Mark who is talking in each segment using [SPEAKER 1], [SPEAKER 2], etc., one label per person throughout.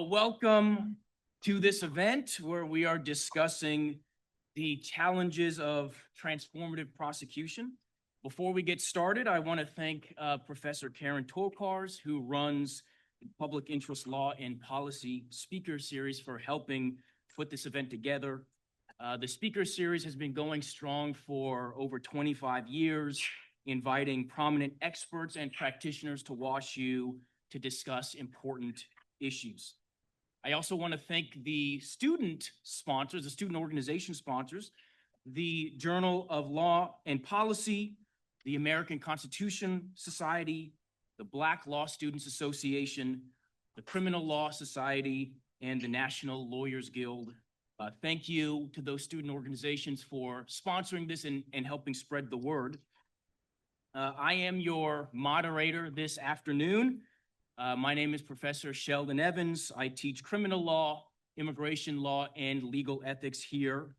[SPEAKER 1] Welcome to this event where we are discussing the challenges of transformative prosecution. Before we get started, I want to thank Professor Karen Tolkars, who runs the Public Interest Law and Policy Speaker Series, for helping put this event together. The Speaker Series has been going strong for over 25 years, inviting prominent experts and practitioners to WashU to discuss important issues. I also want to thank the student sponsors, the student organization sponsors, the Journal of Law and Policy, the American Constitution Society, the Black Law Students Association, the Criminal Law Society, and the National Lawyers Guild. Thank you to those student organizations for sponsoring this and helping spread the word. I am your moderator this afternoon. My name is Professor Sheldon Evans. I teach criminal law, immigration law, and legal ethics here.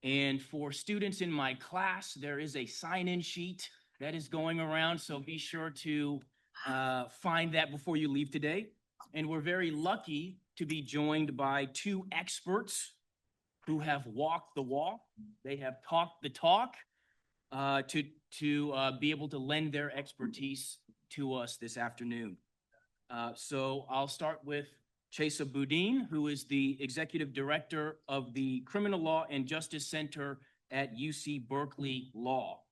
[SPEAKER 1] And for students in my class, there is a sign-in sheet that is going around, so be sure to find that before you leave today. And we're very lucky to be joined by two experts who have walked the walk. They have talked the talk to be able to lend their expertise to us this afternoon. So I'll start with Chesa Boudin, who is the Executive Director of the Criminal Law and Justice Center at UC Berkeley Law.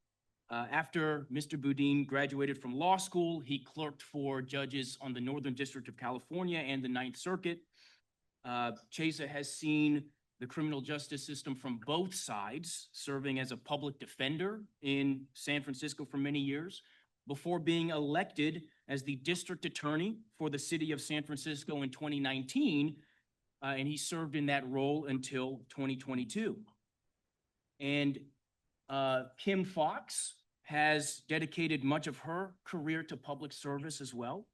[SPEAKER 1] After Mr. Boudin graduated from law school, he clerked for judges on the Northern District of California and the Ninth Circuit. Chesa has seen the criminal justice system from both sides, serving as a public defender in San Francisco for many years, before being elected as the district attorney for the city of San Francisco in 2019, and he served in that role until 2022. And Kim Fox has dedicated much of her career to public service as well.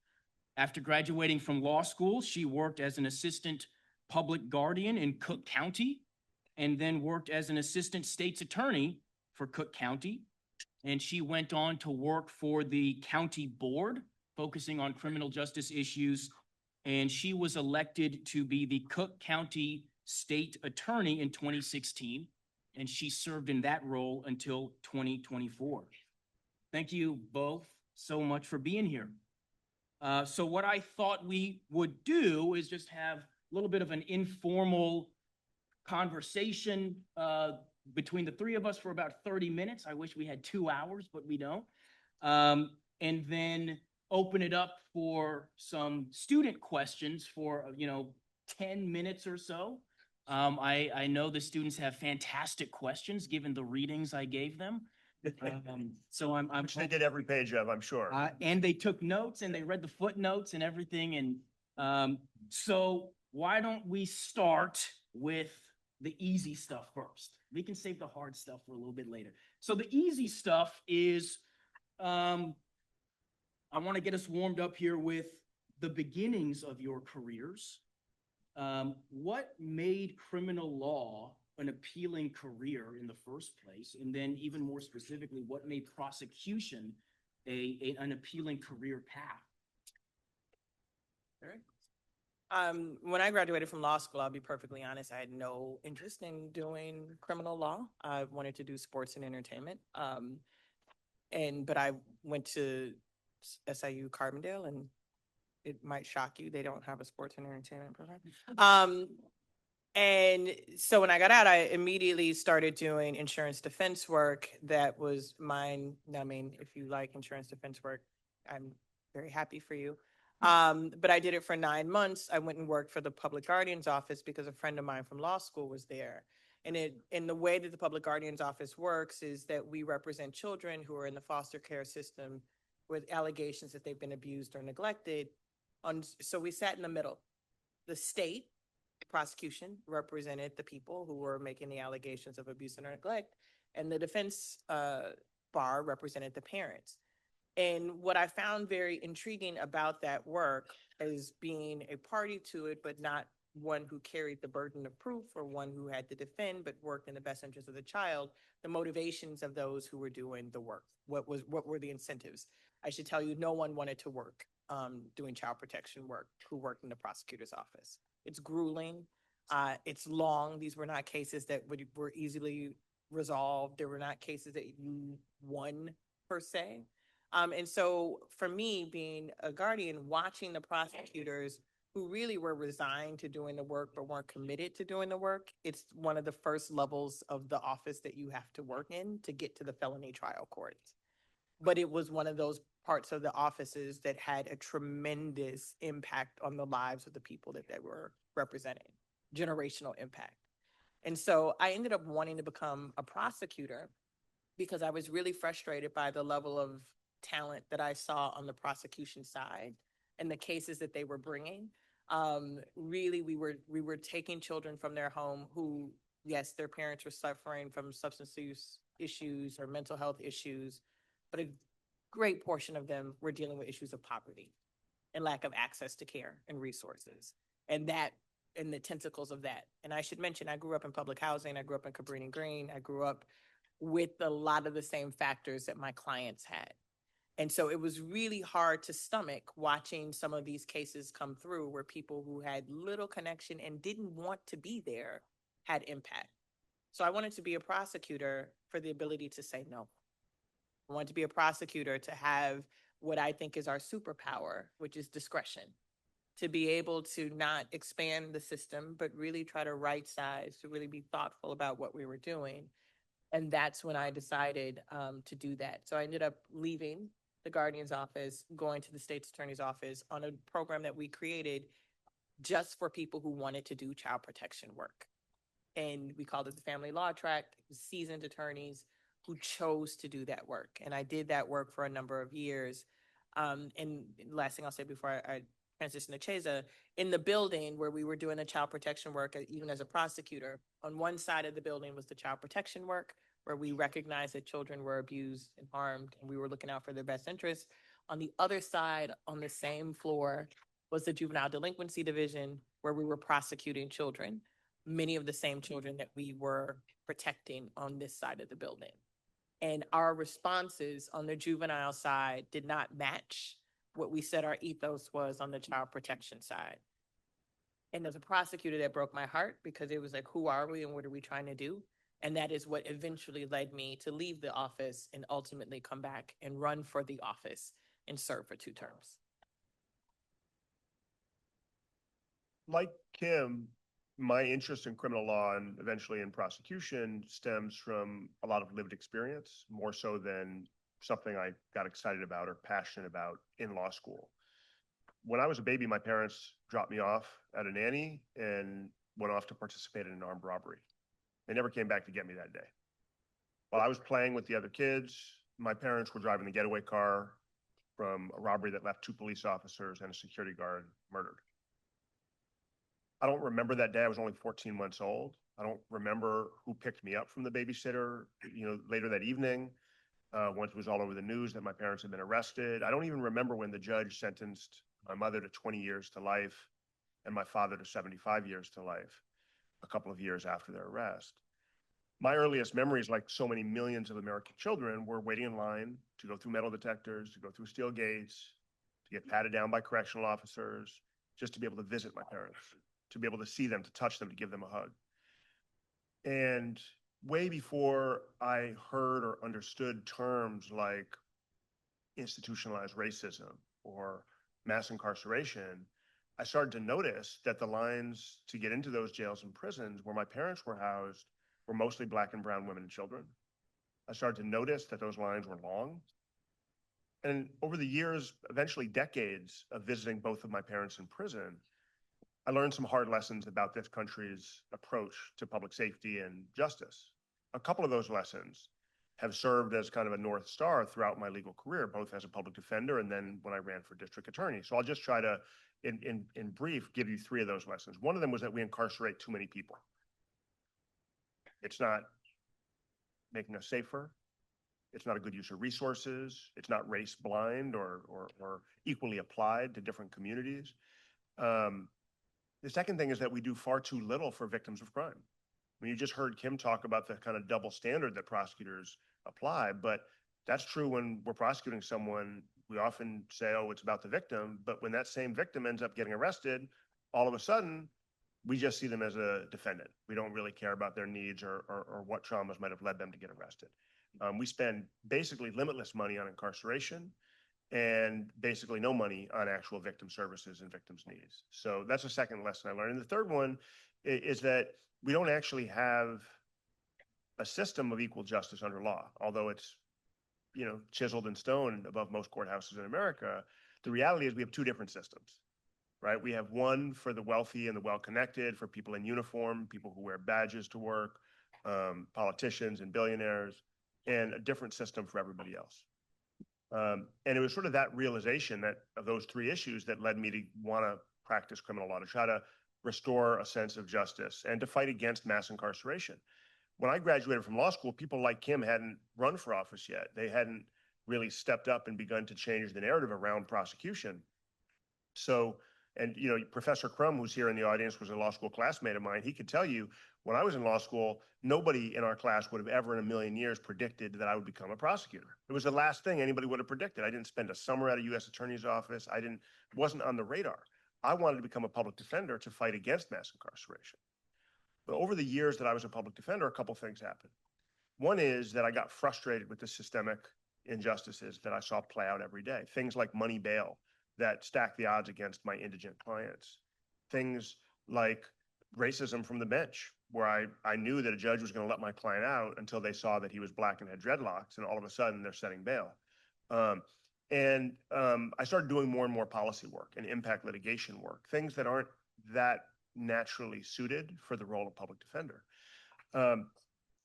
[SPEAKER 1] After graduating from law school, she worked as an assistant public guardian in Cook County, and then worked as an assistant state's attorney for Cook County. And she went on to work for the county board, focusing on criminal justice issues. And she was elected to be the Cook County state attorney in 2016. And she served in that role until 2024. Thank you both so much for being here. So what I thought we would do is just have a little bit of an informal conversation between the three of us for about 30 minutes. I wish we had 2 hours, but we don't. And then open it up for some student questions for, 10 minutes or so. I know the students have fantastic questions given the readings I gave them. So I'm
[SPEAKER 2] Which they did every page of, I'm sure.
[SPEAKER 1] And they took notes and they read the footnotes and everything. And so why don't we start with the easy stuff first? We can save the hard stuff for a little bit later. So the easy stuff is, I want to get us warmed up here with the beginnings of your careers. What made criminal law an appealing career in the first place? And then even more specifically, what made prosecution an appealing career path?
[SPEAKER 3] All right. When I graduated from law school, I'll be perfectly honest, I had no interest in doing criminal law. I wanted to do sports and entertainment. But I went to SIU Carbondale, and it might shock you, they don't have a sports and entertainment program. And so when I got out, I immediately started doing insurance defense work that was mind-numbing. If you like insurance defense work, I'm very happy for you. But I did it for 9 months. I went and worked for the public guardian's office because a friend of mine from law school was there. And the way that the public guardian's office works is that we represent children who are in the foster care system with allegations that they've been abused or neglected. So we sat in the middle. The state prosecution represented the people who were making the allegations of abuse and neglect, and the defense bar represented the parents. And what I found very intriguing about that work is being a party to it, but not one who carried the burden of proof or one who had to defend, but worked in the best interest of the child, the motivations of those who were doing the work. What were the incentives? I should tell you, no one wanted to work. doing child protection work who worked in the prosecutor's office. It's grueling. It's long. These were not cases that were easily resolved. There were not cases that you won per se. And so for me, being a guardian, watching the prosecutors who really were resigned to doing the work but weren't committed to doing the work, it's one of the first levels of the office that you have to work in to get to the felony trial courts. But it was one of those parts of the offices that had a tremendous impact on the lives of the people that they were representing, generational impact. And so I ended up wanting to become a prosecutor because I was really frustrated by the level of talent that I saw on the prosecution side and the cases that they were bringing. Really, we were taking children from their home who, yes, their parents were suffering from substance use issues or mental health issues, but a great portion of them were dealing with issues of poverty and lack of access to care and resources, and the tentacles of that. And I should mention, I grew up in public housing. I grew up in Cabrini Green. I grew up with a lot of the same factors that my clients had. And so it was really hard to stomach watching some of these cases come through where people who had little connection and didn't want to be there had impact. So I wanted to be a prosecutor for the ability to say no. I wanted to be a prosecutor to have what I think is our superpower, which is discretion, to be able to not expand the system, but really try to right size, to really be thoughtful about what we were doing. And that's when I decided to do that. So I ended up leaving the Guardian's office, going to the state's attorney's office on a program that we created just for people who wanted to do child protection work. And we called it the Family Law Track, seasoned attorneys who chose to do that work. And I did that work for a number of years. And last thing I'll say before I transition to Chesa, in the building where we were doing the child protection work, even as a prosecutor, on one side of the building was the child protection work, where we recognized that children were abused and harmed, and we were looking out for their best interests. On the other side, on the same floor, was the juvenile delinquency division, where we were prosecuting children, many of the same children that we were protecting on this side of the building. And our responses on the juvenile side did not match what we said our ethos was on the child protection side. And as a prosecutor, that broke my heart because it was like, who are we and what are we trying to do? And that is what eventually led me to leave the office and ultimately come back and run for the office and serve for 2 terms.
[SPEAKER 2] Like Kim, my interest in criminal law and eventually in prosecution stems from a lot of lived experience, more so than something I got excited about or passionate about in law school. When I was a baby, my parents dropped me off at a nanny and went off to participate in an armed robbery. They never came back to get me that day. While I was playing with the other kids, my parents were driving the getaway car from a robbery that left 2 police officers and a security guard murdered. I don't remember that day. I was only 14 months old. I don't remember who picked me up from the babysitter, later that evening, once it was all over the news that my parents had been arrested. I don't even remember when the judge sentenced my mother to 20 years to life and my father to 75 years to life, a couple of years after their arrest. My earliest memories, like so many millions of American children, were waiting in line to go through metal detectors, to go through steel gates, to get patted down by correctional officers, just to be able to visit my parents, to be able to see them, to touch them, to give them a hug. And way before I heard or understood terms like institutionalized racism or mass incarceration, I started to notice that the lines to get into those jails and prisons where my parents were housed were mostly Black and brown women and children. I started to notice that those lines were long. And over the years, eventually decades of visiting both of my parents in prison, I learned some hard lessons about this country's approach to public safety and justice. A couple of those lessons have served as kind of a North Star throughout my legal career, both as a public defender and then when I ran for district attorney. So I'll just try to, in brief, give you 3 of those lessons. One of them was that we incarcerate too many people. It's not making us safer. It's not a good use of resources. It's not race blind or equally applied to different communities. The second thing is that we do far too little for victims of crime. I mean, you just heard Kim talk about the kind of double standard that prosecutors apply, but that's true when we're prosecuting someone We often say, oh, it's about the victim, but when that same victim ends up getting arrested, all of a sudden, we just see them as a defendant. We don't really care about their needs or what traumas might have led them to get arrested. We spend basically limitless money on incarceration and basically no money on actual victim services and victims' needs. So that's a second lesson I learned. And the third one is that we don't actually have a system of equal justice under law, although it's, chiseled in stone above most courthouses in America. The reality is we have two different systems, right? We have one for the wealthy and the well-connected, for people in uniform, people who wear badges to work, politicians and billionaires, and a different system for everybody else. And it was sort of that realization that of those three issues that led me to want to practice criminal law, to try to restore a sense of justice and to fight against mass incarceration. When I graduated from law school, people like Kim hadn't run for office yet. They hadn't really stepped up and begun to change the narrative around prosecution. So, and Professor Crum, who's here in the audience, was a law school classmate of mine. He could tell you, when I was in law school, nobody in our class would have ever in a million years predicted that I would become a prosecutor. It was the last thing anybody would have predicted. I didn't spend a summer at a U.S. Attorney's office. Wasn't on the radar. I wanted to become a public defender to fight against mass incarceration. But over the years that I was a public defender, a couple things happened. One is that I got frustrated with the systemic injustices that I saw play out every day. Things like money bail that stack the odds against my indigent clients. Things like racism from the bench, where I knew that a judge was going to let my client out until they saw that he was black and had dreadlocks, and all of a sudden they're setting bail. I started doing more and more policy work and impact litigation work, things that aren't that naturally suited for the role of public defender.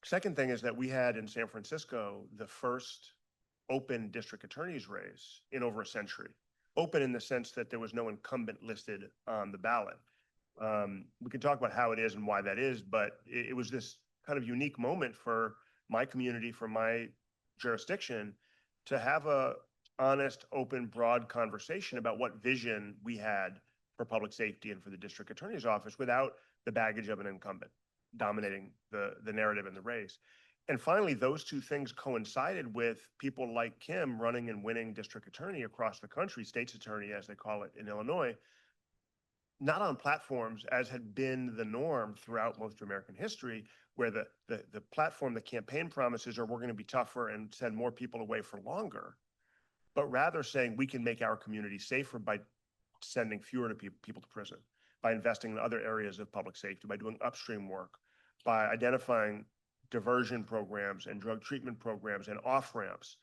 [SPEAKER 2] Second thing is that we had in San Francisco the first open district attorney's race in over a century. Open in the sense that there was no incumbent listed on the ballot. We can talk about how it is and why that is, but it was this kind of unique moment for my community, for my jurisdiction, to have a honest, open, broad conversation about what vision we had for public safety and for the district attorney's office without the baggage of an incumbent dominating the narrative in the race. And finally, those two things coincided with people like Kim running and winning district attorney across the country, state's attorney, as they call it in Illinois, not on platforms as had been the norm throughout most of American history, where the platform, the campaign promises are we're going to be tougher and send more people away for longer, but rather saying we can make our community safer by sending fewer people to prison, by investing in other areas of public safety, by doing upstream work, by identifying diversion programs and drug treatment programs and off-ramps,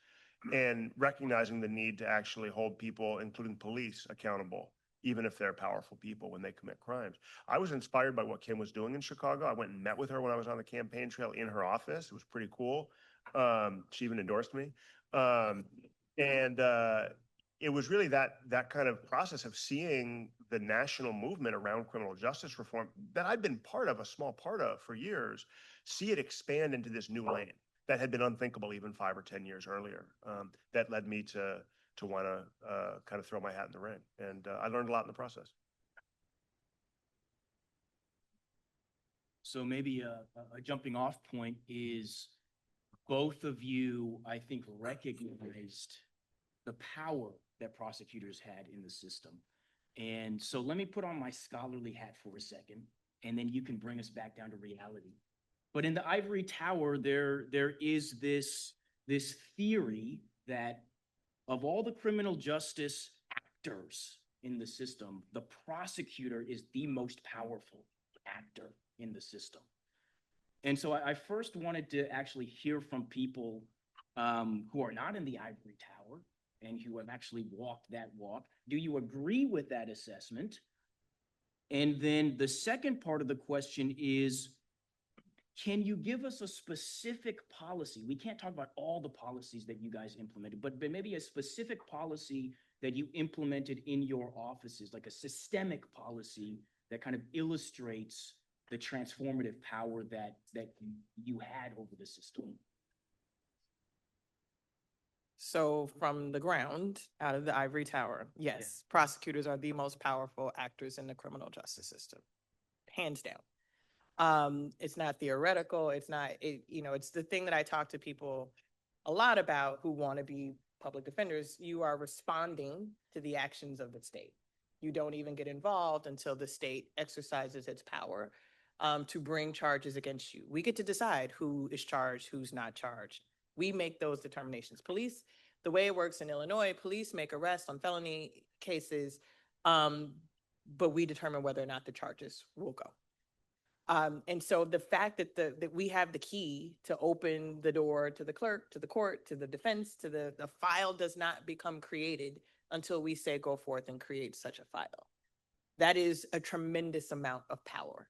[SPEAKER 2] and recognizing the need to actually hold people, including police, accountable, even if they're powerful people when they commit crimes. I was inspired by what Kim was doing in Chicago. I went and met with her when I was on the campaign trail in her office. It was pretty cool. She even endorsed me. It was really that kind of process of seeing the national movement around criminal justice reform that I'd been part of, a small part of for years, see it expand into this new lane that had been unthinkable even 5 or 10 years earlier. That led me to want to kind of throw my hat in the ring. And I learned a lot in the process.
[SPEAKER 1] So maybe a jumping off point is both of you, I think, recognized the power that prosecutors had in the system. And so let me put on my scholarly hat for a second, and then you can bring us back down to reality. But in the ivory tower, there is this theory that of all the criminal justice actors in the system, the prosecutor is the most powerful actor in the system. And so I first wanted to actually hear from people who are not in the ivory tower and who have actually walked that walk. Do you agree with that assessment? And then the second part of the question is, can you give us a specific policy? We can't talk about all the policies that you guys implemented, but maybe a specific policy that you implemented in your offices, like a systemic policy that kind of illustrates the transformative power that you had over the system.
[SPEAKER 3] So from the ground, out of the ivory tower, yes, prosecutors are the most powerful actors in the criminal justice system, hands down. It's not theoretical. It's not, it's the thing that I talk to people a lot about who want to be public defenders, you are responding to the actions of the state. You don't even get involved until the state exercises its power to bring charges against you. We get to decide who is charged, who's not charged. We make those determinations. Police, the way it works in Illinois, police make arrests on felony cases, but we determine whether or not the charges will go. And so the fact that we have the key to open the door to the clerk, to the court, to the defense, to the file does not become created until we say go forth and create such a file. That is a tremendous amount of power.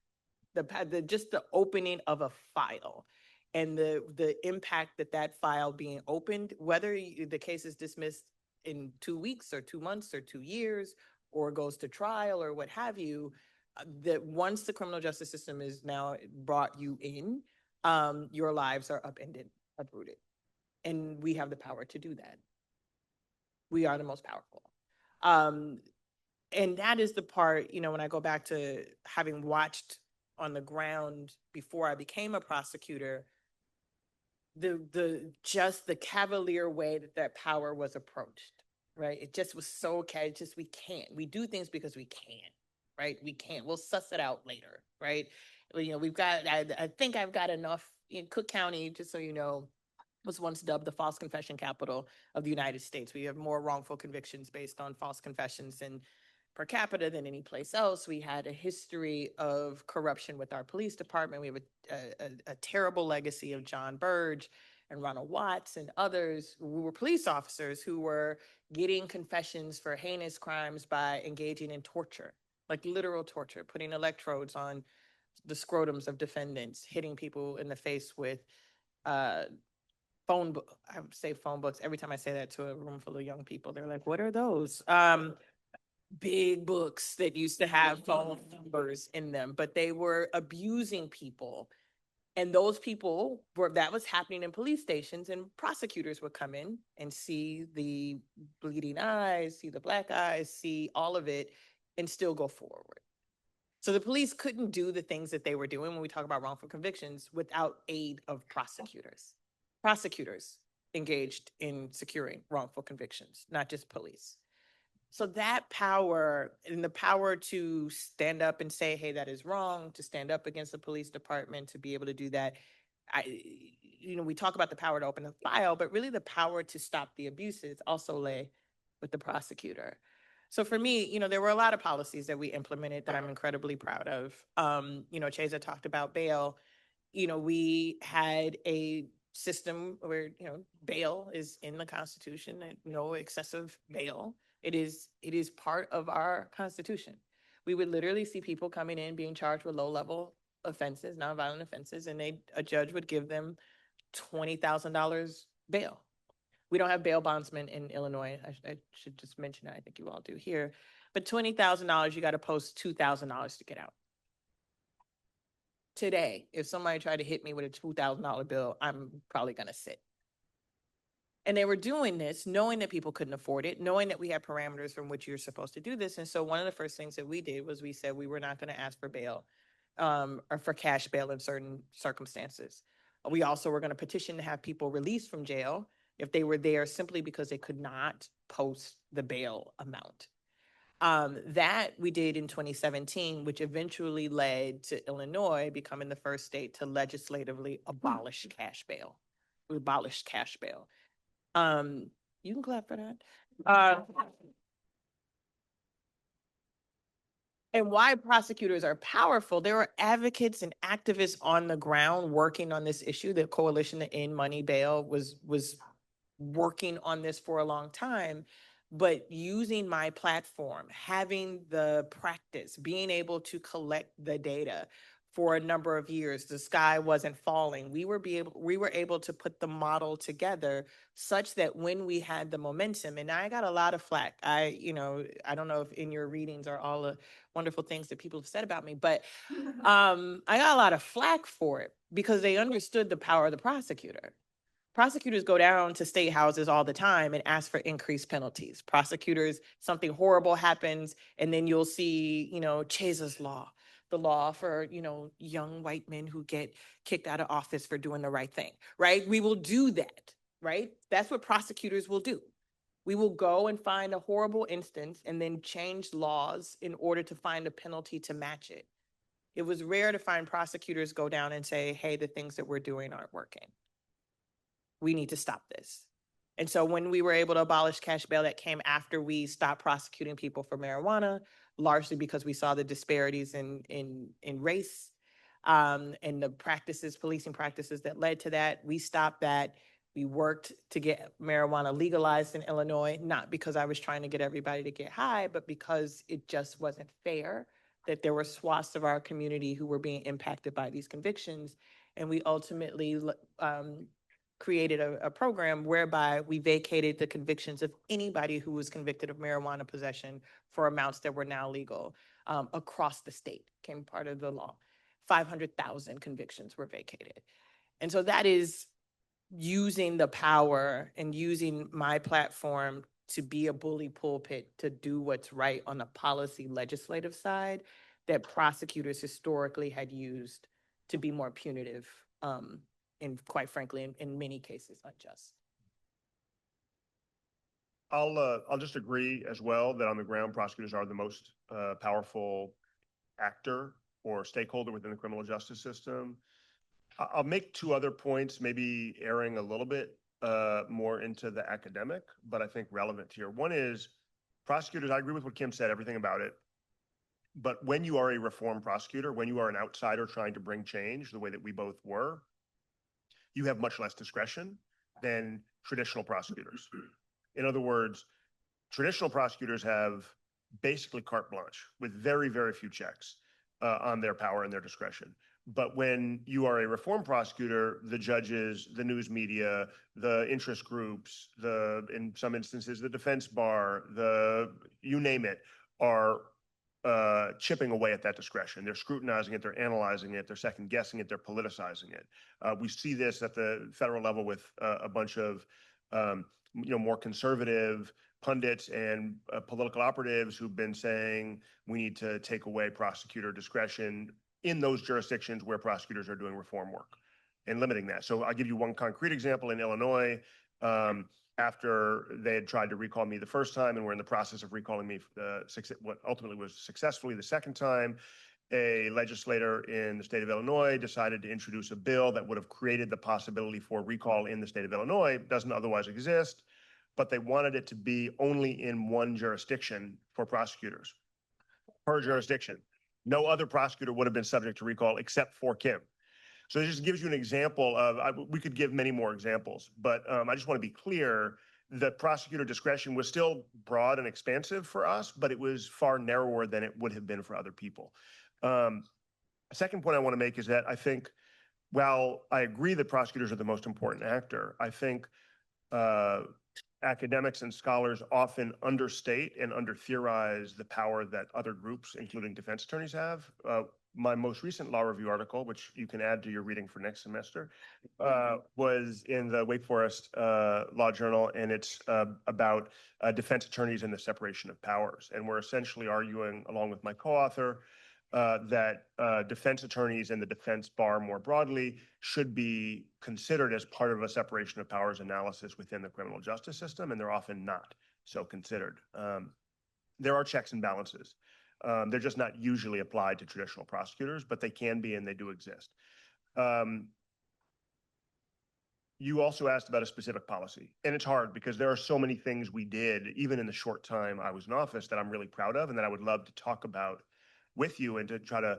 [SPEAKER 3] Just the opening of a file and the impact that file being opened, whether the case is dismissed in 2 weeks or 2 months or 2 years or goes to trial or what have you, that once the criminal justice system is now brought you in, your lives are upended, uprooted. And we have the power to do that. We are the most powerful. And that is the part, when I go back to having watched on the ground before I became a prosecutor, just the cavalier way that power was approached, right? It just was so okay. We can't. We do things because we can, right? We can't. We'll suss it out later, right? We've got, I think I've got enough in Cook County, just so you know, was once dubbed the false confession capital of the United States. We have more wrongful convictions based on false confessions and per capita than any place else. We had a history of corruption with our police department. We have a terrible legacy of John Burge and Ronald Watts and others who were police officers who were getting confessions for heinous crimes by engaging in torture, like literal torture, putting electrodes on the scrotums of defendants, hitting people in the face with I would say phone books. Every time I say that to a room full of young people, they're like, what are those? Big books that used to have phone numbers in them, but they were abusing people. And those people that was happening in police stations, and prosecutors would come in and see the bleeding eyes, see the black eyes, see all of it, and still go forward. So the police couldn't do the things that they were doing when we talk about wrongful convictions without aid of prosecutors. Prosecutors engaged in securing wrongful convictions, not just police. So that power and the power to stand up and say, hey, that is wrong, to stand up against the police department, to be able to do that. We talk about the power to open a file, but really the power to stop the abuses also lay with the prosecutor. So for me, there were a lot of policies that we implemented that I'm incredibly proud of. Chesa talked about bail. We had a system where, bail is in the Constitution and no excessive bail. It is part of our Constitution. We would literally see people coming in being charged with low-level offenses, nonviolent offenses, and a judge would give them $20,000 bail. We don't have bail bondsmen in Illinois. I should just mention that. I think you all do here. But $20,000, you got to post $2,000 to get out. Today, if somebody tried to hit me with a $2,000 bill, I'm probably going to sit. And they were doing this knowing that people couldn't afford it, knowing that we had parameters from which you're supposed to do this. And so one of the first things that we did was we said we were not going to ask for bail or for cash bail in certain circumstances. We also were going to petition to have people released from jail if they were there simply because they could not post the bail amount. That we did in 2017, which eventually led to Illinois becoming the first state to legislatively abolish cash bail. We abolished cash bail. You can clap for that. And why prosecutors are powerful, there are advocates and activists on the ground working on this issue. The Coalition to End Money Bail was working on this for a long time, but using my platform, having the practice, being able to collect the data for a number of years, the sky wasn't falling. We were able to put the model together such that when we had the momentum, and I got a lot of flack. I don't know if in your readings are all the wonderful things that people have said about me, but I got a lot of flack for it because they understood the power of the prosecutor. Prosecutors go down to state houses all the time and ask for increased penalties. Prosecutors, something horrible happens, and then you'll see, Chesa's law, the law for, young white men who get kicked out of office for doing the right thing, right? We will do that, right? That's what prosecutors will do. We will go and find a horrible instance and then change laws in order to find a penalty to match it. It was rare to find prosecutors go down and say, hey, the things that we're doing aren't working. We need to stop this. And so when we were able to abolish cash bail, that came after we stopped prosecuting people for marijuana, largely because we saw the disparities in race and the practices, policing practices that led to that. We stopped that. We worked to get marijuana legalized in Illinois, not because I was trying to get everybody to get high, but because it just wasn't fair that there were swaths of our community who were being impacted by these convictions. And we ultimately created a program whereby we vacated the convictions of anybody who was convicted of marijuana possession for amounts that were now legal across the state, became part of the law. 500,000 convictions were vacated. And so that is using the power and using my platform to be a bully pulpit to do what's right on the policy legislative side that prosecutors historically had used to be more punitive and quite frankly, in many cases, unjust.
[SPEAKER 2] I'll just agree as well that on the ground, prosecutors are the most powerful actor or stakeholder within the criminal justice system. I'll make two other points, maybe erring a little bit more into the academic, but I think relevant here. One is prosecutors, I agree with what Kim said, everything about it. But when you are a reform prosecutor, when you are an outsider trying to bring change, the way that we both were, you have much less discretion than traditional prosecutors. In other words, traditional prosecutors have basically carte blanche with very, very few checks on their power and their discretion. But when you are a reform prosecutor, the judges, the news media, the interest groups, in some instances, the defense bar, you name it, are chipping away at that discretion. They're scrutinizing it, they're analyzing it, they're second guessing it, they're politicizing it. We see this at the federal level with a bunch of more conservative pundits and political operatives who've been saying we need to take away prosecutor discretion in those jurisdictions where prosecutors are doing reform work and limiting that. So I'll give you one concrete example in Illinois. After they had tried to recall me the first time and were in the process of recalling me what ultimately was successfully the second time, a legislator in the state of Illinois decided to introduce a bill that would have created the possibility for recall in the state of Illinois. It doesn't otherwise exist, but they wanted it to be only in one jurisdiction for prosecutors, per jurisdiction. No other prosecutor would have been subject to recall except for Kim. So it just gives you an example of, we could give many more examples, but I just want to be clear that prosecutor discretion was still broad and expansive for us, but it was far narrower than it would have been for other people. A second point I want to make is that I think, while I agree that prosecutors are the most important actor, I think academics and scholars often understate and under-theorize the power that other groups, including defense attorneys, have. My most recent law review article, which you can add to your reading for next semester, was in the Wake Forest Law Journal, and it's about defense attorneys and the separation of powers. And we're essentially arguing, along with my co-author, that defense attorneys and the defense bar more broadly should be considered as part of a separation of powers analysis within the criminal justice system, and they're often not so considered. There are checks and balances. They're just not usually applied to traditional prosecutors, but they can be, and they do exist. You also asked about a specific policy, and it's hard because there are so many things we did, even in the short time I was in office, that I'm really proud of and that I would love to talk about with you and to try to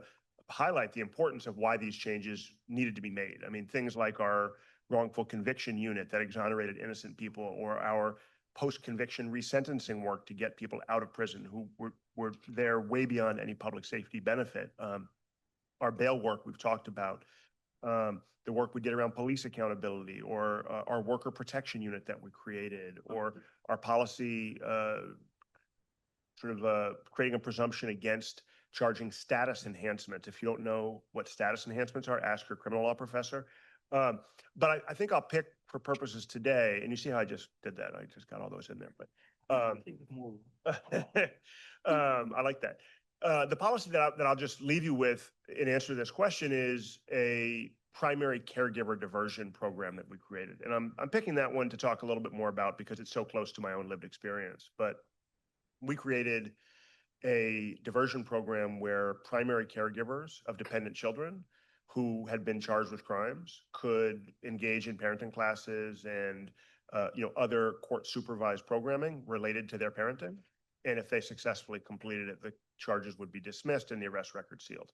[SPEAKER 2] highlight the importance of why these changes needed to be made. I mean, things like our wrongful conviction unit that exonerated innocent people, or our post-conviction resentencing work to get people out of prison who were there way beyond any public safety benefit. Our bail work we've talked about, the work we did around police accountability, or our worker protection unit that we created, or our policy creating a presumption against charging status enhancements. If you don't know what status enhancements are, ask your criminal law professor. But I think I'll pick, for purposes today, and you see how I just did that. I just got all those in there. But I like that. The policy that I'll just leave you with in answer to this question is a primary caregiver diversion program that we created. And I'm picking that one to talk a little bit more about because it's so close to my own lived experience. But we created a diversion program where primary caregivers of dependent children who had been charged with crimes could engage in parenting classes and other court supervised programming related to their parenting. And if they successfully completed it, the charges would be dismissed and the arrest record sealed.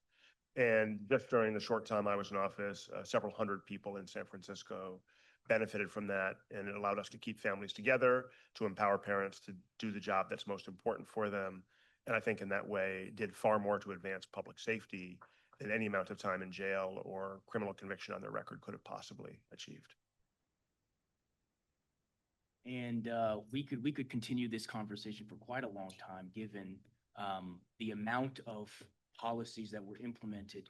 [SPEAKER 2] And just during the short time I was in office, several hundred people in San Francisco benefited from that. And it allowed us to keep families together, to empower parents to do the job that's most important for them. And I think in that way did far more to advance public safety than any amount of time in jail or criminal conviction on their record could have possibly achieved.
[SPEAKER 1] And we could continue this conversation for quite a long time, given the amount of policies that were implemented.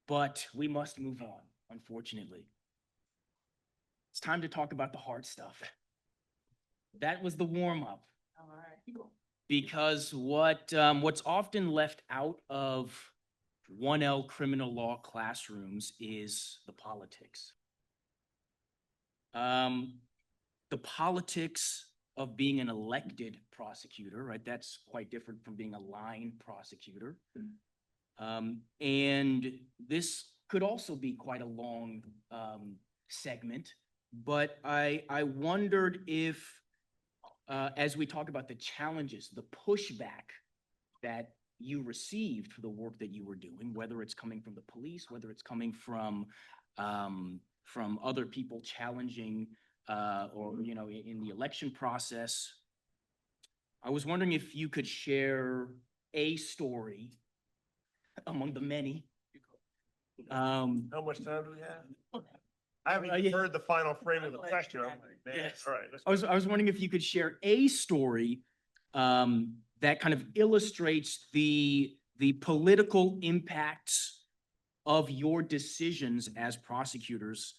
[SPEAKER 1] But we must move on, unfortunately. It's time to talk about the hard stuff. That was the warm-up.
[SPEAKER 3] All right.
[SPEAKER 1] Because what's often left out of 1L criminal law classrooms is the politics. The politics of being an elected prosecutor, right? That's quite different from being a line prosecutor. And this could also be quite a long segment, but I wondered if, as we talk about the challenges, the pushback that you received for the work that you were doing, whether it's coming from the police, whether it's coming from other people challenging or, in the election process. I was wondering if you could share a story among the many.
[SPEAKER 2] How much time do we have? I haven't
[SPEAKER 1] yeah.
[SPEAKER 2] even heard the final frame of the question. I'm like, man,
[SPEAKER 1] Yes.
[SPEAKER 2] all right.
[SPEAKER 1] I was wondering if you could share a story that kind of illustrates the political impacts of your decisions as prosecutors,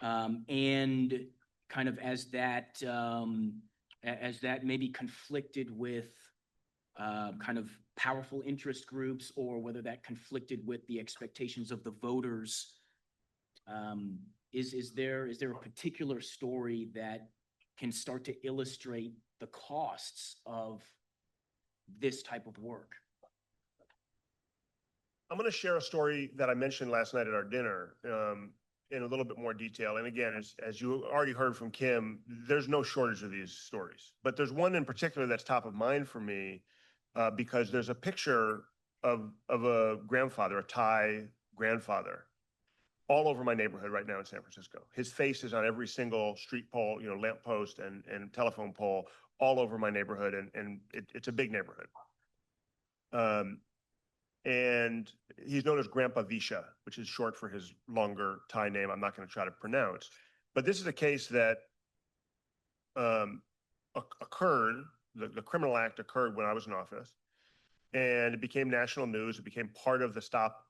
[SPEAKER 1] and kind of as that maybe conflicted with kind of powerful interest groups, or whether that conflicted with the expectations of the voters. Is there a particular story that can start to illustrate the costs of this type of work?
[SPEAKER 2] I'm going to share a story that I mentioned last night at our dinner in a little bit more detail. And again, as you already heard from Kim, there's no shortage of these stories. But there's one in particular that's top of mind for me because there's a picture of a grandfather, a Thai grandfather, all over my neighborhood right now in San Francisco. His face is on every single street pole, lamp post and telephone pole all over my neighborhood. And it's a big neighborhood. And he's known as Grandpa Visha, which is short for his longer Thai name I'm not going to try to pronounce. But this is a case that occurred, the criminal act occurred when I was in office, and it became national news. It became part of the Stop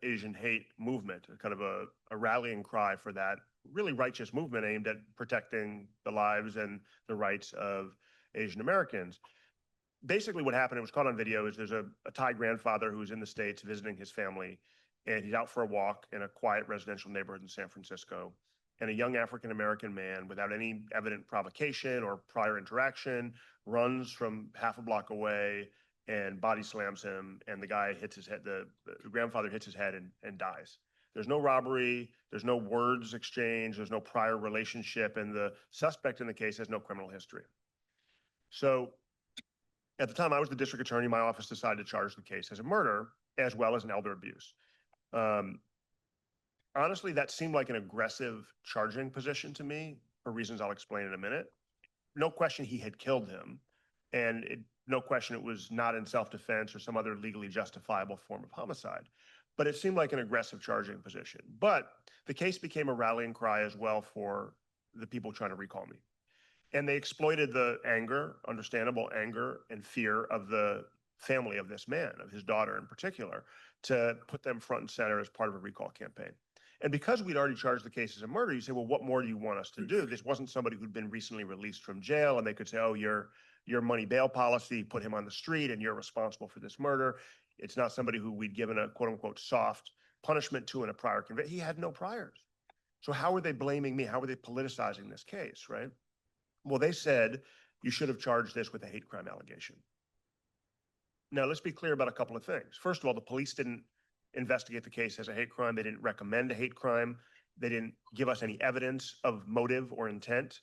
[SPEAKER 2] Asian Hate movement, kind of a rallying cry for that really righteous movement aimed at protecting the lives and the rights of Asian Americans. Basically what happened, it was caught on video, is there's a Thai grandfather who's in the States visiting his family, and he's out for a walk in a quiet residential neighborhood in San Francisco. And a young African-American man, without any evident provocation or prior interaction, runs from half a block away and body slams him, and the guy hits his head, the grandfather hits his head and dies. There's no robbery, there's no words exchange, there's no prior relationship, and the suspect in the case has no criminal history. So at the time I was the district attorney, my office decided to charge the case as a murder as well as an elder abuse. Honestly, that seemed like an aggressive charging position to me for reasons I'll explain in a minute. No question he had killed him, and no question it was not in self-defense or some other legally justifiable form of homicide. But it seemed like an aggressive charging position. But the case became a rallying cry as well for the people trying to recall me. And they exploited the anger, understandable anger and fear of the family of this man, of his daughter in particular, to put them front and center as part of a recall campaign. And because we'd already charged the case as a murder, you say, well, what more do you want us to do? This wasn't somebody who'd been recently released from jail, and they could say, oh, your money bail policy put him on the street and you're responsible for this murder. It's not somebody who we'd given a quote unquote soft punishment to in a prior conviction. He had no priors. So how are they blaming me? How are they politicizing this case, right? Well, they said you should have charged this with a hate crime allegation. Now, let's be clear about a couple of things. First of all, the police didn't investigate the case as a hate crime. They didn't recommend a hate crime. They didn't give us any evidence of motive or intent,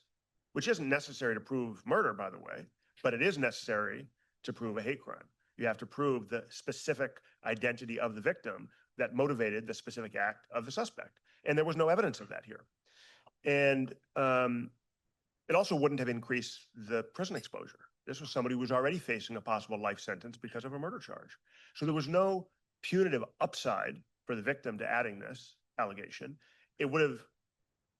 [SPEAKER 2] which isn't necessary to prove murder, by the way, but it is necessary to prove a hate crime. You have to prove the specific identity of the victim that motivated the specific act of the suspect. And there was no evidence of that here. And it also wouldn't have increased the prison exposure. This was somebody who was already facing a possible life sentence because of a murder charge. So there was no punitive upside for the victim to adding this allegation. It would have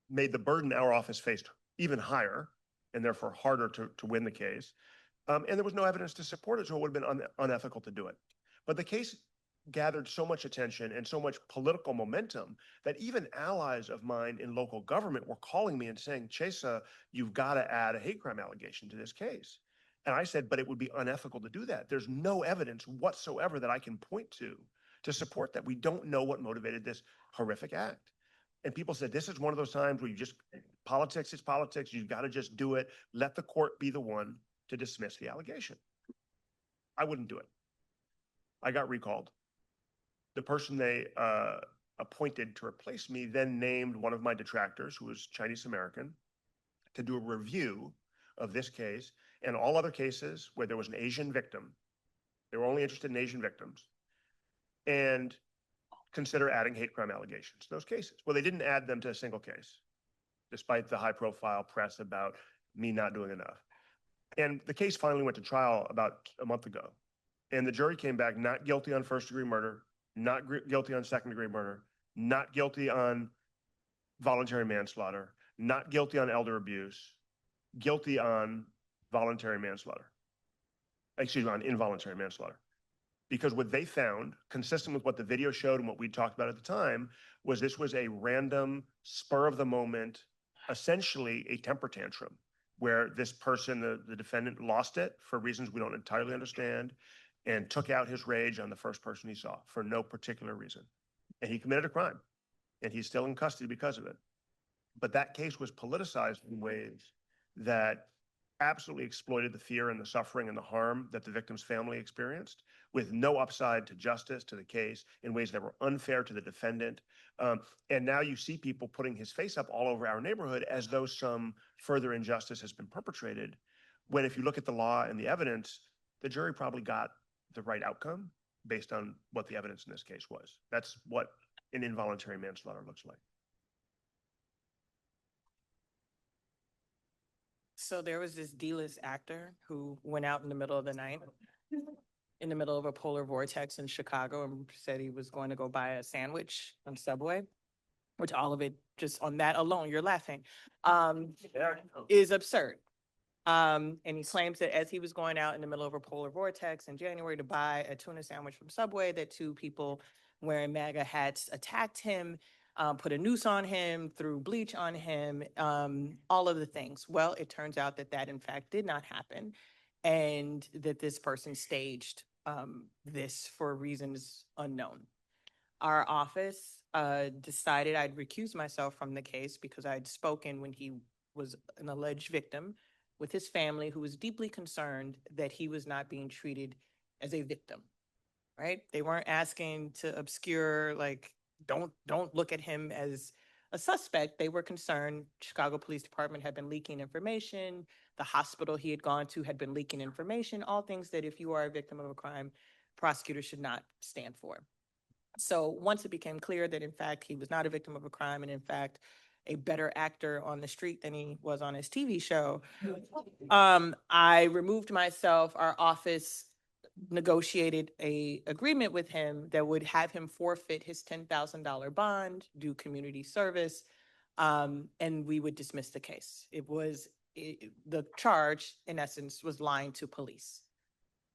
[SPEAKER 2] made the burden our office faced even higher and therefore harder to win the case. And there was no evidence to support it, so it would have been unethical to do it. But the case gathered so much attention and so much political momentum that even allies of mine in local government were calling me and saying, Chesa, you've got to add a hate crime allegation to this case. And I said, but it would be unethical to do that. There's no evidence whatsoever that I can point to support that. We don't know what motivated this horrific act. And people said, this is one of those times where you just, politics is politics. You've got to just do it. Let the court be the one to dismiss the allegation. I wouldn't do it. I got recalled. The person they appointed to replace me then named one of my detractors, who was Chinese American, to do a review of this case and all other cases where there was an Asian victim. They were only interested in Asian victims, and consider adding hate crime allegations to those cases. Well, they didn't add them to a single case, despite the high profile press about me not doing enough. And the case finally went to trial about a month ago. And the jury came back not guilty on first-degree murder, not guilty on second-degree murder, not guilty on voluntary manslaughter, not guilty on elder abuse, guilty on voluntary manslaughter. Excuse me, on involuntary manslaughter. Because what they found, consistent with what the video showed and what we talked about at the time, was this was a random, spur-of-the-moment, essentially a temper tantrum, where this person, the defendant, lost it for reasons we don't entirely understand and took out his rage on the first person he saw for no particular reason. And he committed a crime, and he's still in custody because of it. But that case was politicized in ways that absolutely exploited the fear and the suffering and the harm that the victim's family experienced, with no upside to justice, to the case, in ways that were unfair to the defendant. And now you see people putting his face up all over our neighborhood as though some further injustice has been perpetrated, when if you look at the law and the evidence, the jury probably got the right outcome based on what the evidence in this case was. That's what an involuntary manslaughter looks like.
[SPEAKER 3] So there was this D-list actor who went out in the middle of the night, in the middle of a polar vortex in Chicago, and said he was going to go buy a sandwich on Subway, which all of it, just on that alone, you're laughing, is absurd. And he claims that as he was going out in the middle of a polar vortex in January to buy a tuna sandwich from Subway, that two people wearing MAGA hats attacked him, put a noose on him, threw bleach on him, all of the things. Well, it turns out that that in fact did not happen, and that this person staged this for reasons unknown. Our office decided I'd recuse myself from the case because I'd spoken when he was an alleged victim with his family, who was deeply concerned that he was not being treated as a victim, right? They weren't asking to obscure, like, don't look at him as a suspect. They were concerned. Chicago Police Department had been leaking information. The hospital he had gone to had been leaking information, all things that if you are a victim of a crime, prosecutors should not stand for. So once it became clear that in fact he was not a victim of a crime, and in fact a better actor on the street than he was on his TV show, I removed myself. Our office negotiated a agreement with him that would have him forfeit his $10,000 bond, do community service, and we would dismiss the case. The charge, in essence, was lying to police.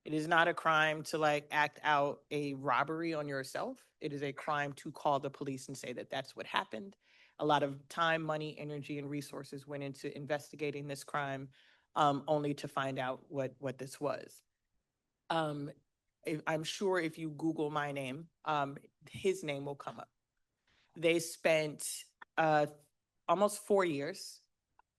[SPEAKER 3] It is not a crime to like act out a robbery on yourself. It is a crime to call the police and say that that's what happened. A lot of time, money, energy, and resources went into investigating this crime, only to find out what this was. I'm sure if you Google my name, his name will come up. They spent almost 4 years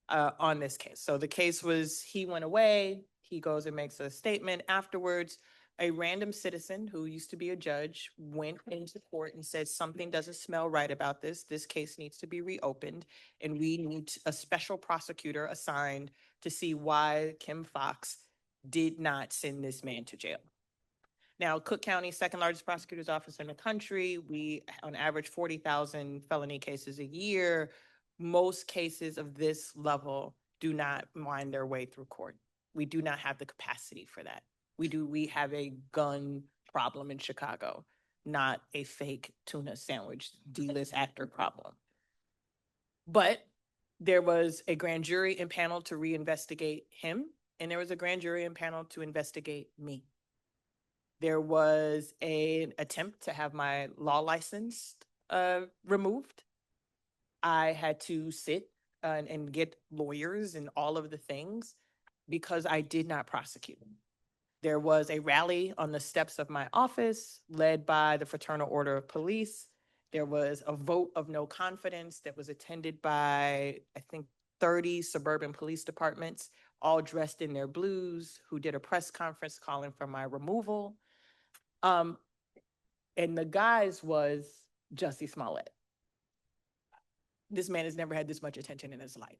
[SPEAKER 3] on this case. So the case was, he went away, he goes and makes a statement. Afterwards, a random citizen who used to be a judge went into court and said, something doesn't smell right about this. This case needs to be reopened, and we need a special prosecutor assigned to see why Kim Foxx did not send this man to jail. Now, Cook County, second largest prosecutor's office in the country, we on average 40,000 felony cases a year. Most cases of this level do not wind their way through court. We do not have the capacity for that. We have a gun problem in Chicago, not a fake tuna sandwich D-list actor problem. But there was a grand jury impaneled to reinvestigate him, and there was a grand jury impaneled to investigate me. There was an attempt to have my law license removed. I had to sit and get lawyers and all of the things because I did not prosecute. There was a rally on the steps of my office led by the Fraternal Order of Police. There was a vote of no confidence that was attended by, I think, 30 suburban police departments, all dressed in their blues, who did a press conference calling for my removal. And the guise was Jussie Smollett. This man has never had this much attention in his life.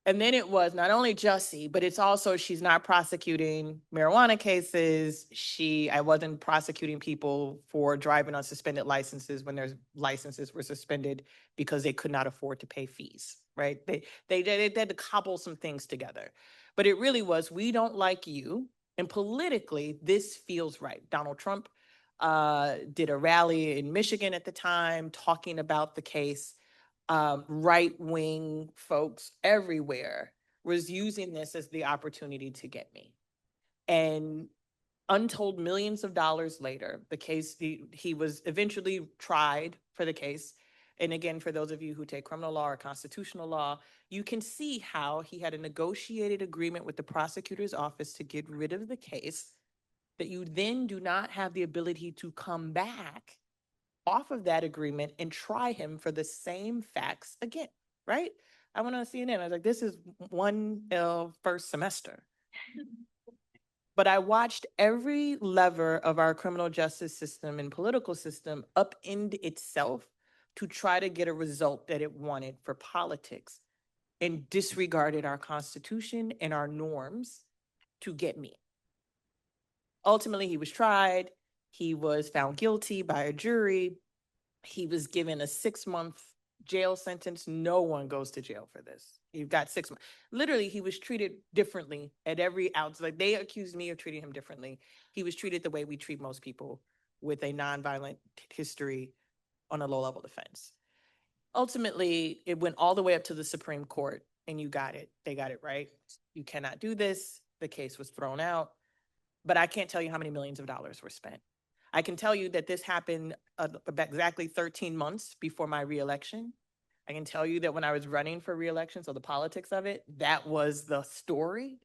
[SPEAKER 3] And then it was not only Jussie, but it's also, she's not prosecuting marijuana cases. I wasn't prosecuting people for driving on suspended licenses when their licenses were suspended because they could not afford to pay fees, right? They had to cobble some things together. But it really was, we don't like you. And politically, this feels right. Donald Trump did a rally in Michigan at the time talking about the case. Right-wing folks everywhere was using this as the opportunity to get me. And untold millions of dollars later, the case, he was eventually tried for the case. And again, for those of you who take criminal law or constitutional law, you can see how he had a negotiated agreement with the prosecutor's office to get rid of the case, that you then do not have the ability to come back off of that agreement and try him for the same facts again, right? I went on CNN, I was like, this is one first semester. But I watched every lever of our criminal justice system and political system upend itself to try to get a result that it wanted for politics, and disregarded our Constitution and our norms to get me. Ultimately, he was tried. He was found guilty by a jury. He was given a 6-month jail sentence. No one goes to jail for this. You've got 6 months. Literally, he was treated differently at every ounce. Like, they accused me of treating him differently. He was treated the way we treat most people with a nonviolent history on a low-level offense. Ultimately, it went all the way up to the Supreme Court, and you got it. They got it right. You cannot do this. The case was thrown out. But I can't tell you how many millions of dollars were spent. I can tell you that this happened exactly 13 months before my reelection. I can tell you that when I was running for reelection, so the politics of it, that was the story.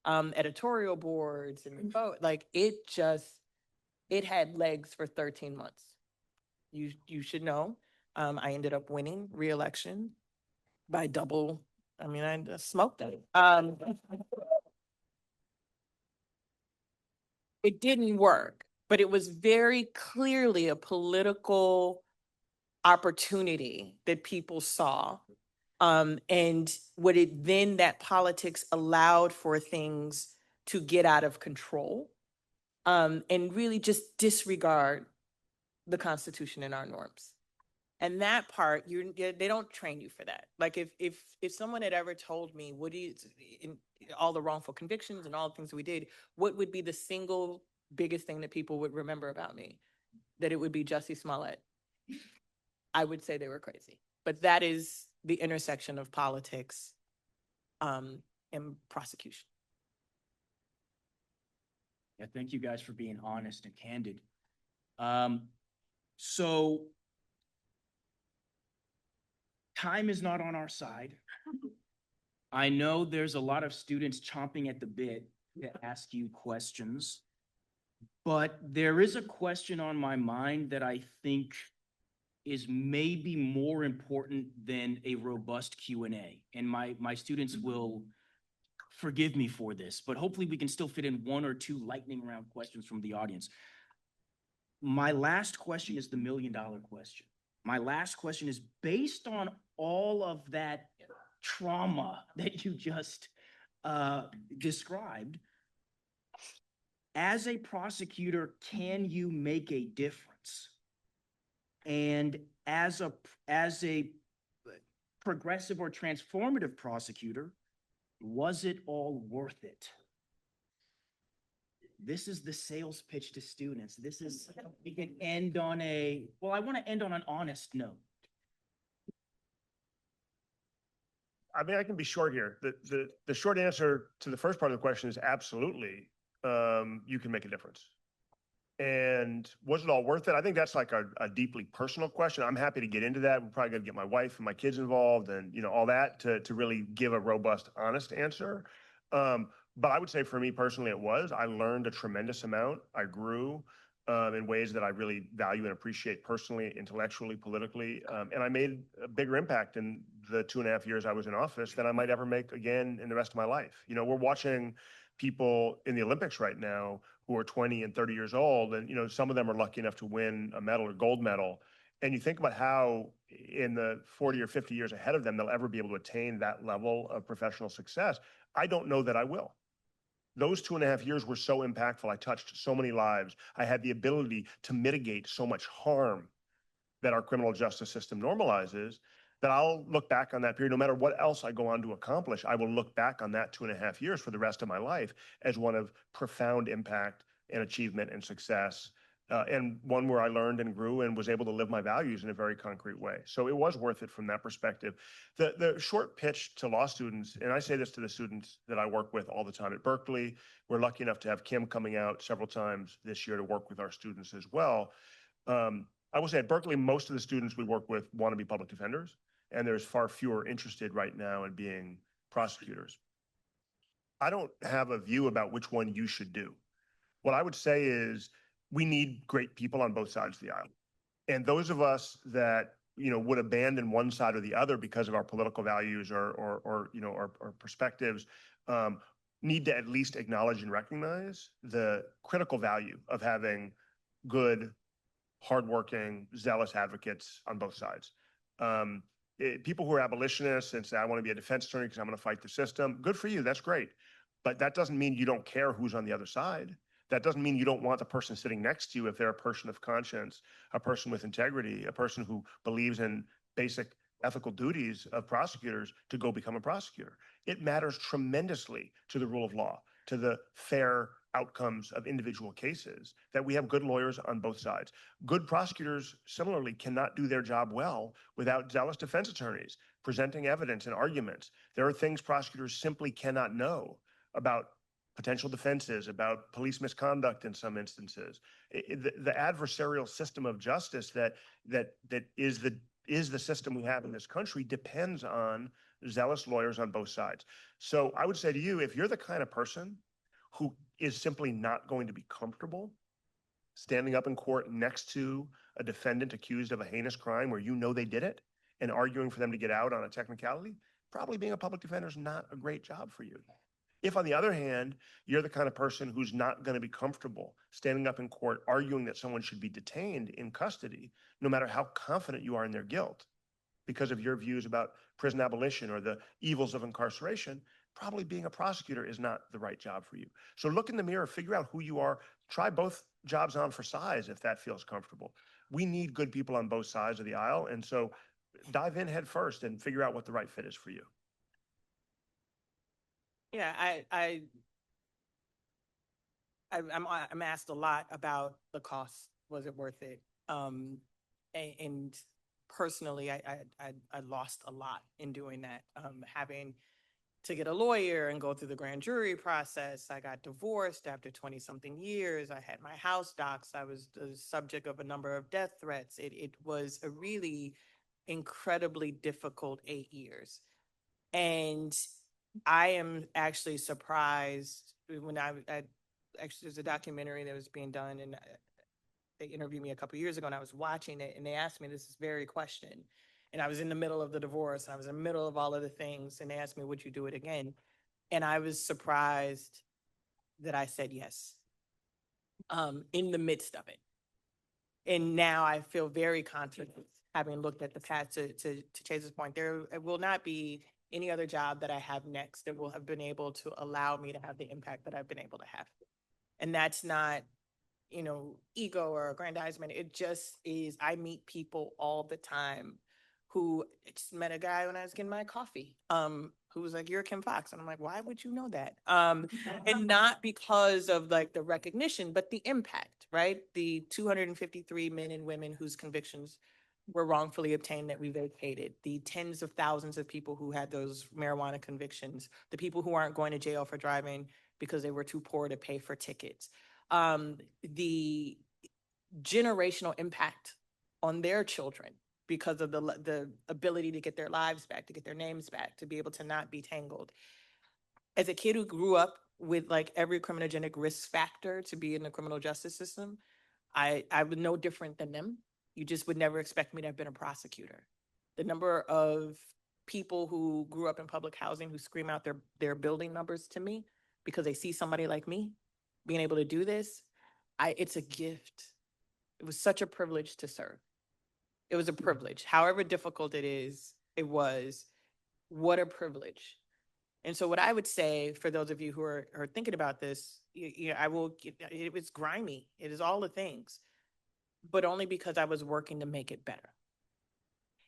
[SPEAKER 3] Editorial boards and vote, like it had legs for 13 months. You should know, I ended up winning reelection by double. I mean, I just smoked it. It didn't work, but it was very clearly a political opportunity that people saw. And what it then, that politics allowed for things to get out of control, and really just disregard the Constitution and our norms. And that part, they don't train you for that. Like if someone had ever told me, what do you, in all the wrongful convictions and all the things that we did, what would be the single biggest thing that people would remember about me? That it would be Jussie Smollett. I would say they were crazy. But that is the intersection of politics and prosecution.
[SPEAKER 1] Yeah, thank you guys for being honest and candid. So time is not on our side. I know there's a lot of students chomping at the bit to ask you questions, but there is a question on my mind that I think is maybe more important than a robust Q&A. And my students will forgive me for this, but hopefully we can still fit in one or two lightning round questions from the audience. My last question is the $1 million question. My last question is based on all of that trauma that you just described. As a prosecutor, can you make a difference? And as a progressive or transformative prosecutor, was it all worth it? This is the sales pitch to students. We can end on I want to end on an honest note.
[SPEAKER 2] I mean, I can be short here. The short answer to the first part of the question is absolutely, you can make a difference. And was it all worth it? I think that's like a deeply personal question. I'm happy to get into that. We're probably going to get my wife and my kids involved and, all that to really give a robust, honest answer. But I would say for me personally, it was. I learned a tremendous amount. I grew in ways that I really value and appreciate personally, intellectually, politically. And I made a bigger impact in the 2.5 years I was in office than I might ever make again in the rest of my life. We're watching people in the Olympics right now who are 20 and 30 years old. And, some of them are lucky enough to win a medal or gold medal. And you think about how in the 40 or 50 years ahead of them, they'll ever be able to attain that level of professional success. I don't know that I will. Those 2.5 years were so impactful. I touched so many lives. I had the ability to mitigate so much harm that our criminal justice system normalizes, that I'll look back on that period, no matter what else I go on to accomplish, I will look back on that 2.5 years for the rest of my life as one of profound impact and achievement and success, and one where I learned and grew and was able to live my values in a very concrete way. So it was worth it from that perspective. The short pitch to law students, and I say this to the students that I work with all the time at Berkeley, we're lucky enough to have Kim coming out several times this year to work with our students as well. I will say at Berkeley, most of the students we work with want to be public defenders, and there's far fewer interested right now in being prosecutors. I don't have a view about which one you should do. What I would say is we need great people on both sides of the aisle. And those of us that would abandon one side or the other because of our political values or perspectives need to at least acknowledge and recognize the critical value of having good, hardworking, zealous advocates on both sides. People who are abolitionists and say, I want to be a defense attorney because I'm going to fight the system, good for you, that's great. But that doesn't mean you don't care who's on the other side. That doesn't mean you don't want the person sitting next to you, if they're a person of conscience, a person with integrity, a person who believes in basic ethical duties of prosecutors, to go become a prosecutor. It matters tremendously to the rule of law, to the fair outcomes of individual cases, that we have good lawyers on both sides. Good prosecutors, similarly, cannot do their job well without zealous defense attorneys presenting evidence and arguments. There are things prosecutors simply cannot know about potential defenses, about police misconduct in some instances. The adversarial system of justice that is the system we have in this country depends on zealous lawyers on both sides. So I would say to you, if you're the kind of person who is simply not going to be comfortable standing up in court next to a defendant accused of a heinous crime where they did it and arguing for them to get out on a technicality, probably being a public defender is not a great job for you. If, on the other hand, you're the kind of person who's not going to be comfortable standing up in court arguing that someone should be detained in custody, no matter how confident you are in their guilt, because of your views about prison abolition or the evils of incarceration, probably being a prosecutor is not the right job for you. So look in the mirror, figure out who you are, try both jobs on for size if that feels comfortable. We need good people on both sides of the aisle, and so dive in head first and figure out what the right fit is for you.
[SPEAKER 3] Yeah, I'm asked a lot about the cost. Was it worth it? And personally, I lost a lot in doing that. Having to get a lawyer and go through the grand jury process. I got divorced after 20-something years. I had my house doxxed. I was the subject of a number of death threats. It was a really incredibly difficult 8 years. And I am actually surprised when actually there's a documentary that was being done, and they interviewed me a couple years ago, and I was watching it, and they asked me this very question. And I was in the middle of the divorce, and I was in the middle of all of the things, and they asked me, would you do it again? And I was surprised that I said yes, in the midst of it. And now I feel very confident, having looked at the past, to Chase's point, there will not be any other job that I have next that will have been able to allow me to have the impact that I've been able to have. And that's not, ego or aggrandizement. It just is, I meet people all the time who, I just met a guy when I was getting my coffee, who was like, you're Kim Fox. And I'm like, why would you know that? And not because of like the recognition, but the impact, right? The 253 men and women whose convictions were wrongfully obtained that we vacated, the tens of thousands of people who had those marijuana convictions, the people who aren't going to jail for driving because they were too poor to pay for tickets, the generational impact on their children because of the ability to get their lives back, to get their names back, to be able to not be tangled. As a kid who grew up with like every criminogenic risk factor to be in the criminal justice system, I was no different than them. You just would never expect me to have been a prosecutor. The number of people who grew up in public housing who scream out their building numbers to me because they see somebody like me being able to do this, it's a gift. It was such a privilege to serve. It was a privilege. However difficult it is, it was, what a privilege. And so what I would say for those of you who are thinking about this, it was grimy. It is all the things, but only because I was working to make it better.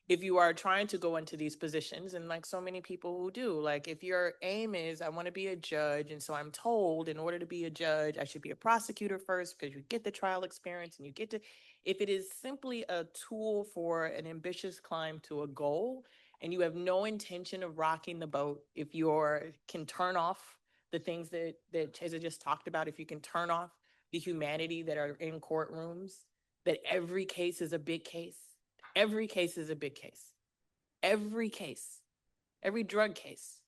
[SPEAKER 3] If you are trying to go into these positions, and like so many people who do, like if your aim is, I want to be a judge, and so I'm told in order to be a judge, I should be a prosecutor first because you get the trial experience and you get to, if it is simply a tool for an ambitious climb to a goal, and you have no intention of rocking the boat, if you can turn off the things that Chesa just talked about, if you can turn off the humanity that are in courtrooms, that every case is a big case. Every case is a big case. Every case, every drug case.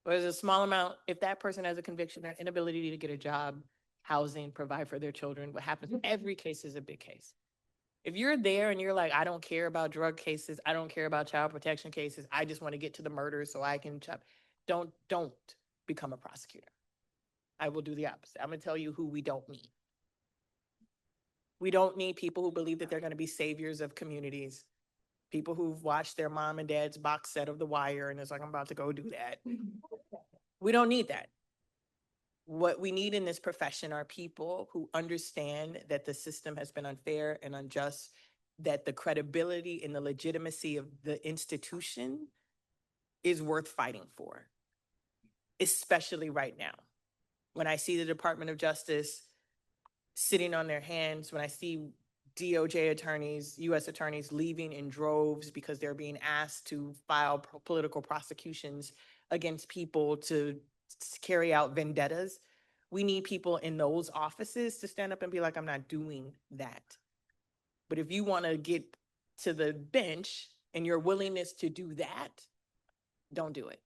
[SPEAKER 3] There's a small amount, if that person has a conviction, their inability to get a job, housing, provide for their children, what happens, every case is a big case. If you're there and you're like, I don't care about drug cases, I don't care about child protection cases, I just want to get to the murder so I can don't become a prosecutor. I will do the opposite. I'm gonna tell you who we don't need. We don't need people who believe that they're going to be saviors of communities. People who've watched their mom and dad's box set of The Wire and it's like, I'm about to go do that. We don't need that. What we need in this profession are people who understand that the system has been unfair and unjust, that the credibility and the legitimacy of the institution is worth fighting for, especially right now. When I see the Department of Justice sitting on their hands, when I see DOJ attorneys, US attorneys leaving in droves because they're being asked to file political prosecutions against people to carry out vendettas, we need people in those offices to stand up and be like, I'm not doing that. But if you want to get to the bench and your willingness to do that, don't do it.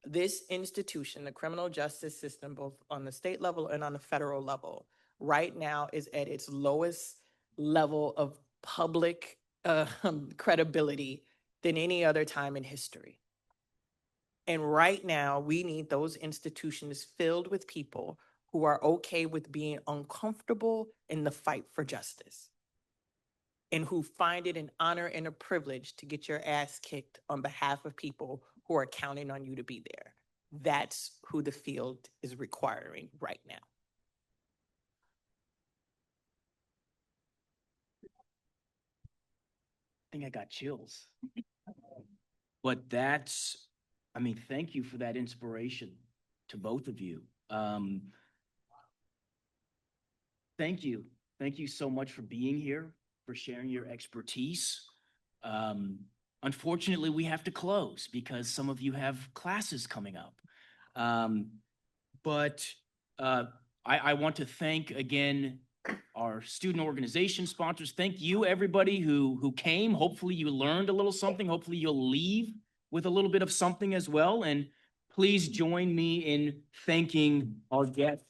[SPEAKER 3] This institution, the criminal justice system, both on the state level and on the federal level, right now is at its lowest level of public credibility than any other time in history. And right now, we need those institutions filled with people who are okay with being uncomfortable in the fight for justice and who find it an honor and a privilege to get your ass kicked on behalf of people who are counting on you to be there. That's who the field is requiring right now.
[SPEAKER 1] I think I got chills. But thank you for that inspiration to both of you. Thank you. Thank you so much for being here, for sharing your expertise. Unfortunately, we have to close because some of you have classes coming up. But I want to thank again our student organization sponsors. Thank you, everybody who came. Hopefully you learned a little something. Hopefully you'll leave with a little bit of something as well. And please join me in thanking our guests